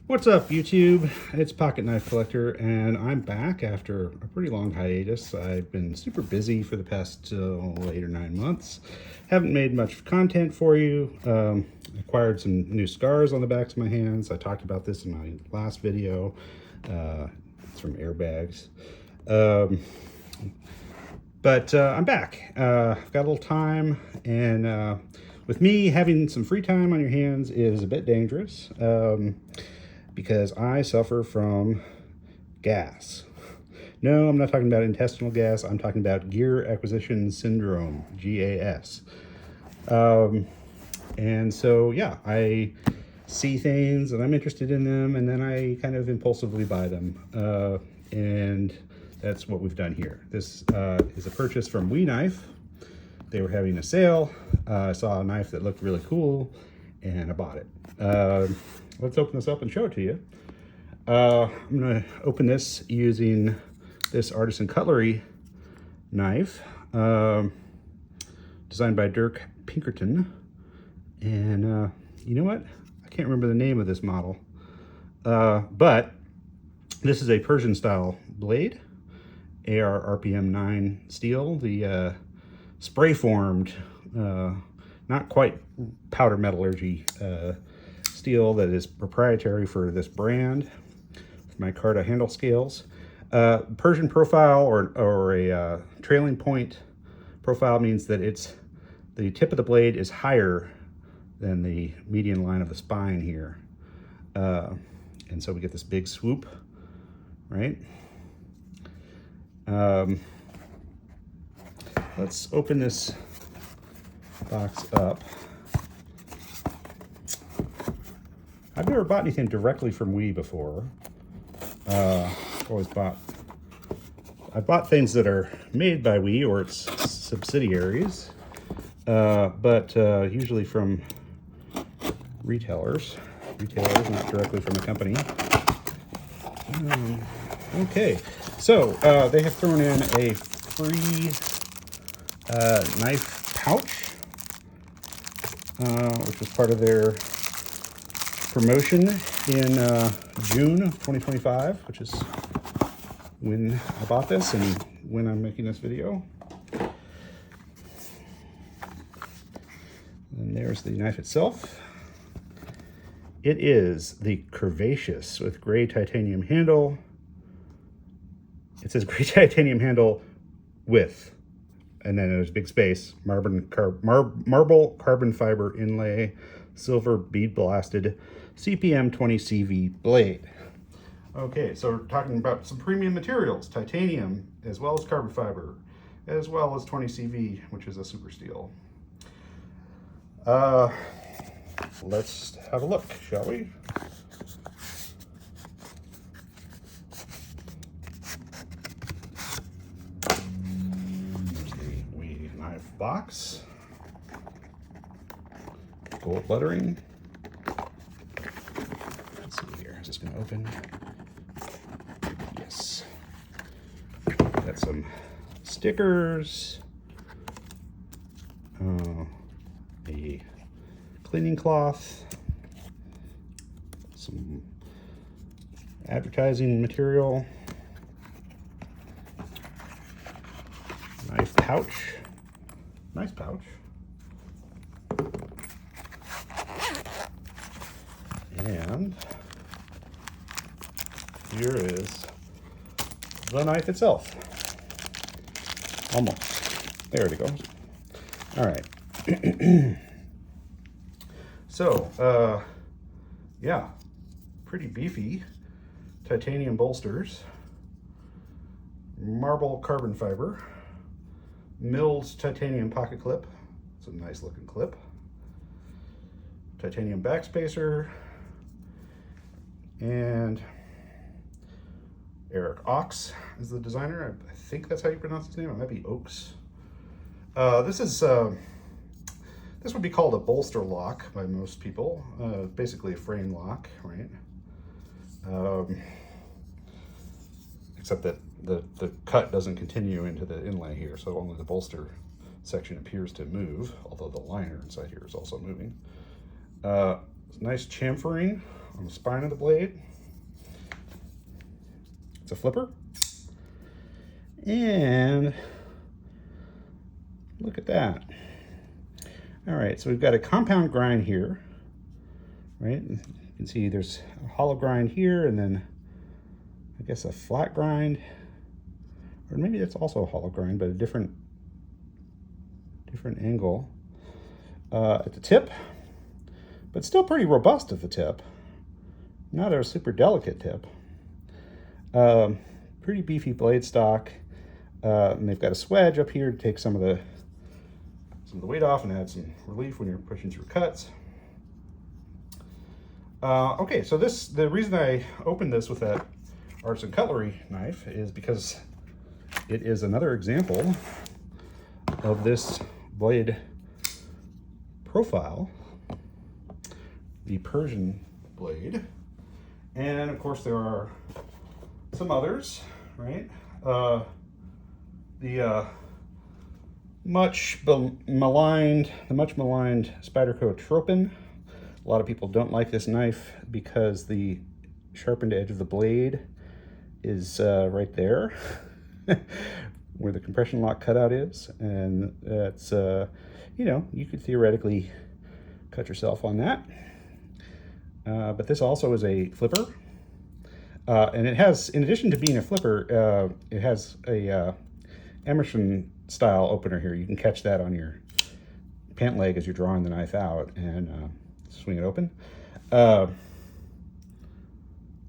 What's up, YouTube? It's Pocket Knife Collector, and I'm back after a pretty long hiatus. I've been super busy for the past 8 or 9 months. Haven't made much content for you. Acquired some new scars on the backs of my hands. I talked about this in my last video. It's from airbags. But I'm back. I've got a little time, and with me, having some free time on your hands is a bit dangerous. Because I suffer from gas. No, I'm not talking about intestinal gas. I'm talking about gear acquisition syndrome, GAS. And so, yeah, I see things and I'm interested in them, and then I kind of impulsively buy them. And that's what we've done here. This is a purchase from We Knife. They were having a sale. I saw a knife that looked really cool, and I bought it. Let's open this up and show it to you. I'm going to open this using this artisan cutlery knife, designed by Dirk Pinkerton. And you know what? I can't remember the name of this model. But this is a Persian style blade, AR RPM 9 steel, the spray formed, not quite powder metallurgy steel that is proprietary for this brand, with micarta handle scales. Persian profile or a trailing point profile means that the tip of the blade is higher than the median line of the spine here. And so we get this big swoop, right? Let's open this box up. I've never bought anything directly from We before. I've bought things that are made by We or its subsidiaries, but usually from retailers, not directly from the company. Okay, so they have thrown in a free knife pouch, which was part of their promotion in June of 2025, which is when I bought this and when I'm making this video. And there's the knife itself. It is the Curvaceous with gray titanium handle. It says gray titanium handle with, and then there's a big space, marble carbon fiber inlay, silver bead blasted CPM 20 CV blade. Okay, so we're talking about some premium materials, titanium, as well as carbon fiber, as well as 20 CV, which is a super steel. Let's have a look, shall we? Here's the We Knife box. Gold lettering. Let's see here. Is this going to open? Yes. Got some stickers. A cleaning cloth. Some advertising material. Knife pouch. Nice pouch. And here is the knife itself. Almost. There it goes. All right. So, yeah, pretty beefy. Titanium bolsters. Marble carbon fiber. Milled titanium pocket clip. It's a nice looking clip. Titanium backspacer. And Eric Ox is the designer. I think that's how you pronounce his name. It might be Oaks. This would be called a bolster lock by most people. Basically a frame lock, right? Except that the cut doesn't continue into the inlay here, so only the bolster section appears to move, although the liner inside here is also moving. Nice chamfering on the spine of the blade. It's a flipper. And look at that. All right, so we've got a compound grind here, right? You can see there's a hollow grind here, and then I guess a flat grind, or maybe that's also a hollow grind, but a different angle at the tip, but still pretty robust at the tip. Not a super delicate tip. Pretty beefy blade stock. And they've got a swedge up here to take some of the weight off and add some relief when you're pushing through cuts. Okay, so the reason I opened this with that arts and cutlery knife is because it is another example of this blade profile, the Persian blade. And of course there are some others, right? The much maligned Spyderco Tropin. A lot of people don't like this knife because the sharpened edge of the blade is right there where the compression lock cutout is, and that's you know, you could theoretically cut yourself on that, but this also is a flipper, and it has, in addition to being a flipper, it has a Emerson style opener here. You can catch that on your pant leg as you're drawing the knife out and swing it open.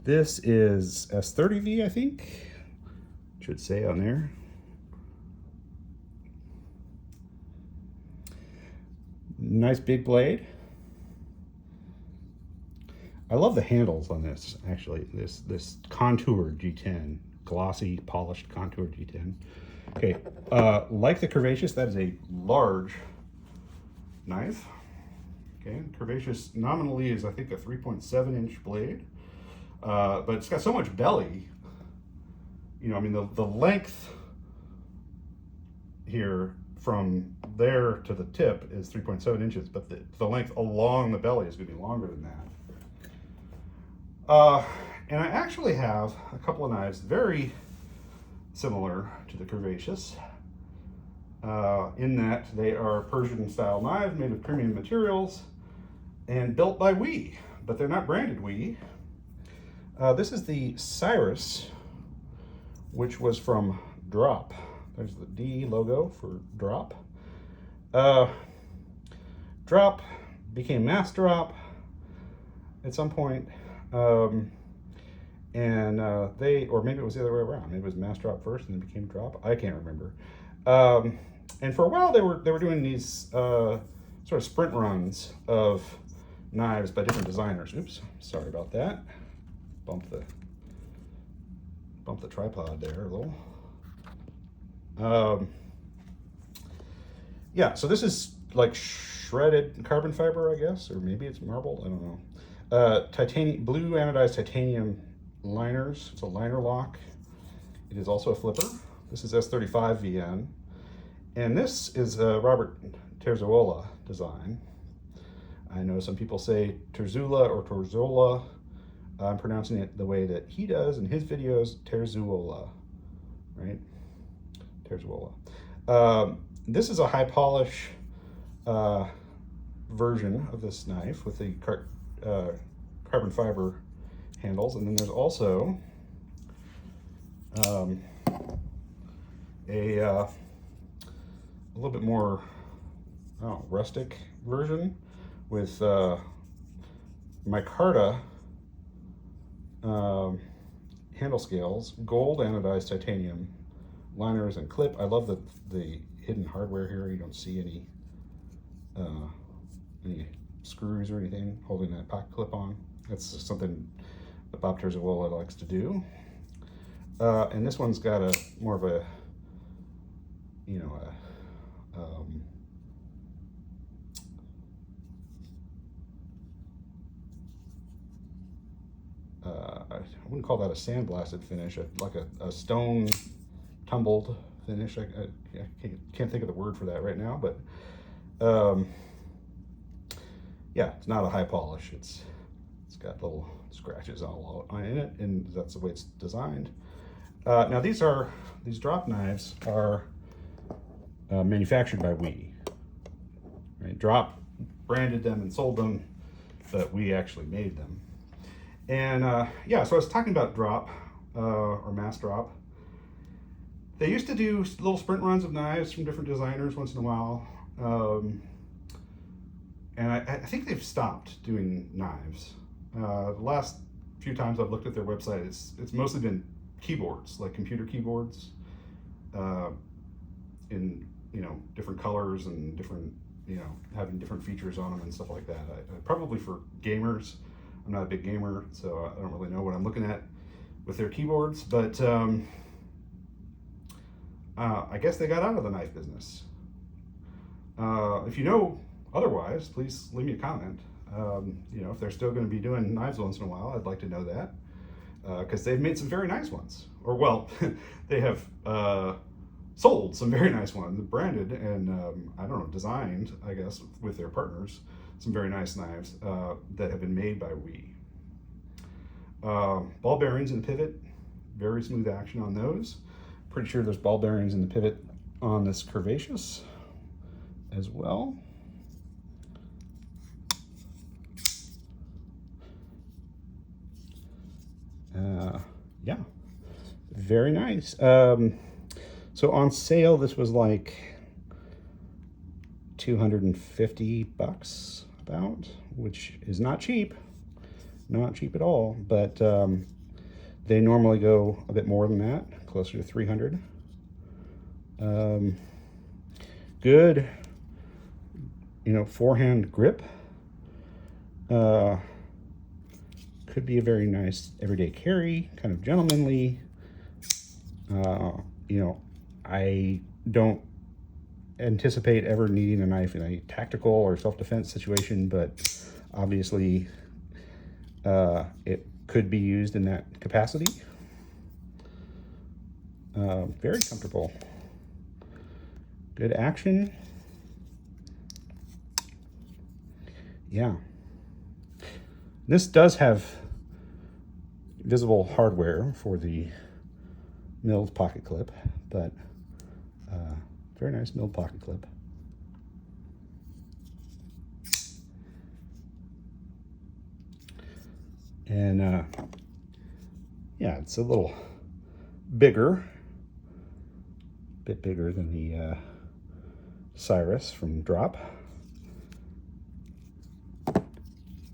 This is S30V, I think. Should say on there. Nice big blade. I love the handles on this, actually. This contoured G10, glossy, polished contoured G10. Okay, like the Curvaceous, that is a large knife. Okay, Curvaceous nominally is, I think, a 3.7-inch blade, but it's got so much belly. You know, I mean, the length here from there to the tip is 3.7 inches, but the length along the belly is going to be longer than that. And I actually have a couple of knives very similar to the Curvaceous, in that they are Persian style knives made of premium materials and built by We, but they're not branded We. This is the Cyrus, which was from Drop. There's the D logo for Drop. Drop became Mass Drop at some point. And they, or maybe it was the other way around. Maybe it was Mass Drop first and then became Drop. I can't remember. And for a while they were doing these sort of sprint runs of knives by different designers. Oops, sorry about that. Bump the tripod there a little. Yeah, so this is like shredded carbon fiber, I guess, or maybe it's marble. I don't know. Titanium, blue anodized titanium liners. It's a liner lock. It is also a flipper. This is S35 VN, and this is a Robert Terzuola design. I know some people say Terzula or Terzola. I'm pronouncing it the way that he does in his videos, Terzuola, right? Terzuola. This is a high polish version of this knife with the carbon fiber handles, and then there's also a little bit more rustic version with micarta handle scales, gold anodized titanium liners and clip. I love the hidden hardware here. You don't see any screws or anything holding that pocket clip on. That's something that Bob Terzuola likes to do. And this one's got a more of a, you know, I wouldn't call that a sandblasted finish, like a stone tumbled finish. I can't think of the word for that right now, but yeah, it's not a high polish. It's It's got little scratches all in it, and that's the way it's designed. Now these drop knives are manufactured by We. Right? Drop branded them and sold them, but We actually made them. And yeah, so I was talking about drop or mass drop. They used to do little sprint runs of knives from different designers once in a while. And I think they've stopped doing knives. The last few times I've looked at their website, it's mostly been keyboards, like computer keyboards, in different colors and different having different features on them and stuff like that. Probably for gamers. I'm not a big gamer, so I don't really know what I'm looking at with their keyboards, but I guess they got out of the knife business. If you know otherwise, please leave me a comment. If they're still going to be doing knives once in a while, I'd like to know that, because they've made some very nice ones. Or, well, they have sold some very nice ones, branded and, I don't know, designed, I guess, with their partners, some very nice knives that have been made by We. Ball bearings in the pivot, very smooth action on those. Pretty sure there's ball bearings in the pivot on this Curvaceous as well. Yeah, very nice. So on sale, this was like $250 about, which is not cheap at all, but they normally go a bit more than that, closer to 300. Good, forehand grip. Could be a very nice everyday carry, kind of gentlemanly. I don't anticipate ever needing a knife in a tactical or self-defense situation, but obviously it could be used in that capacity. Very comfortable. Good action. Yeah. This does have visible hardware for the milled pocket clip, but very nice milled pocket clip. And yeah, it's a little bigger, bit bigger than the Cyrus from Drop.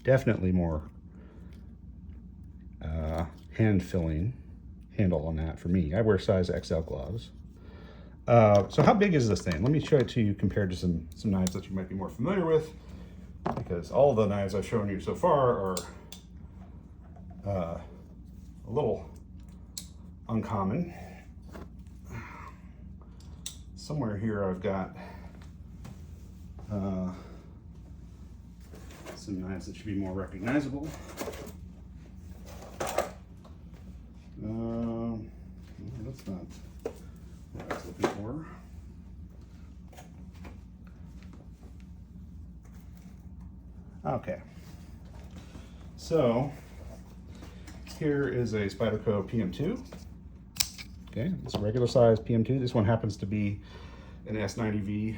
Definitely more hand-filling handle on that for me. I wear size XL gloves. So how big is this thing? Let me show it to you compared to some knives that you might be more familiar with, because all of the knives I've shown you so far are a little uncommon. Somewhere here I've got some knives that should be more recognizable. That's not what I was looking for. Okay, so here is a Spyderco PM2. Okay, it's a regular size PM2. This one happens to be an S90V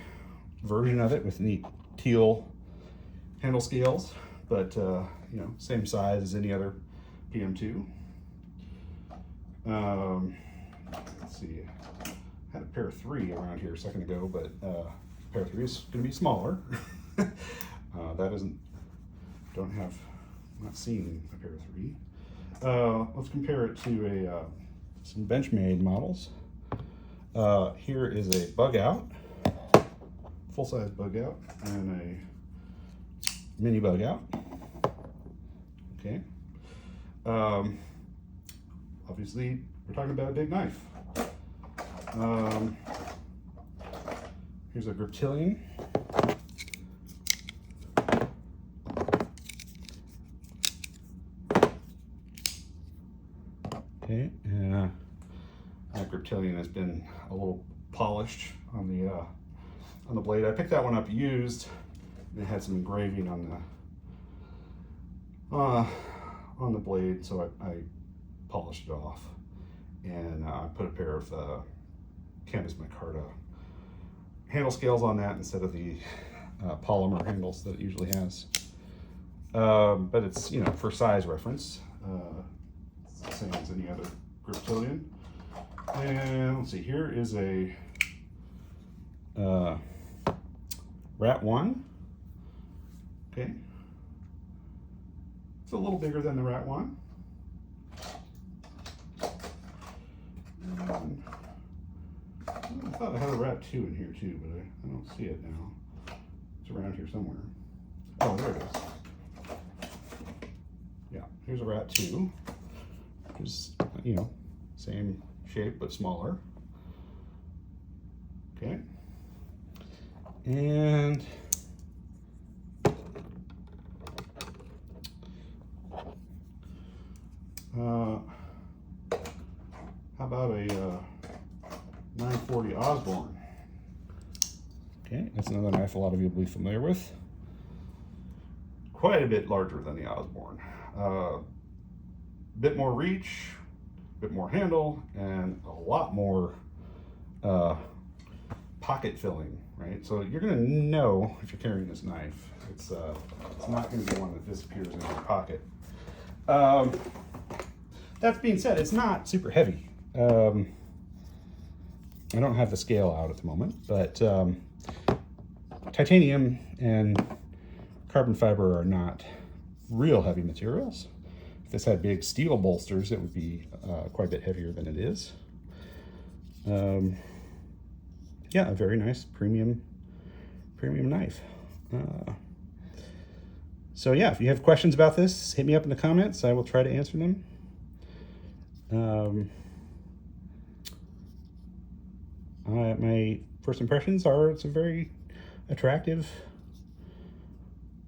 version of it with neat teal handle scales, but same size as any other PM2. Let's see, I had a pair of 3 around here a second ago, but pair of 3 is going to be smaller. That isn't, I'm not seeing a pair of 3. Let's compare it to some Benchmade models. Here is a bug out, full-size bug out, and a mini bug out. Okay. Obviously, we're talking about a big knife. Here's a Griptilian. Okay, and that Griptilian has been a little polished on the blade. I picked that one up used. It had some engraving on on the blade, so I polished it off, and I put a pair of Canvas micarta handle scales on that instead of the polymer handles that it usually has. But it's, you know, for size reference, it's the same as any other griptilian. And let's see, here is a Rat 1. Okay. It's a little bigger than the Rat 1. And I thought I had a Rat 2 in here too, but I don't see it now. It's around here somewhere. Oh, there it is. Yeah, here's a Rat 2, which is, you know, same shape but smaller. Okay. And how about a 940 Osborne? Okay, that's another knife a lot of you will be familiar with. Quite a bit larger than the Osborne. Bit more reach, bit more handle, and a lot more pocket filling, right? So you're gonna know if you're carrying this knife. It's not gonna be one that disappears in your pocket. That being said, it's not super heavy. I don't have the scale out at the moment, but titanium and carbon fiber are not real heavy materials. If this had big steel bolsters, it would be quite a bit heavier than it is. Yeah, a very nice premium knife. So yeah, if you have questions about this, hit me up in the comments. I will try to answer them. My first impressions are it's a very attractive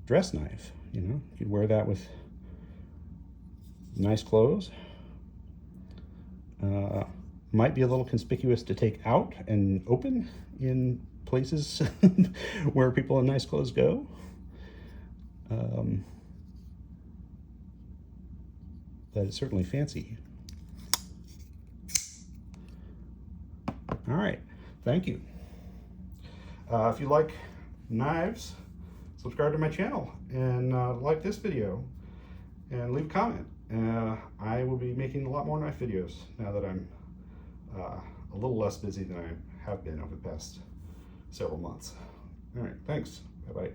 dress knife. You know, you could wear that with nice clothes. Might be a little conspicuous to take out and open in places where people in nice clothes go. But it's certainly fancy. All right, thank you. If you like knives, subscribe to my channel and like this video and leave a comment. I will be making a lot more knife videos now that I'm a little less busy than I have been over the past several months. All right, thanks. Bye-bye.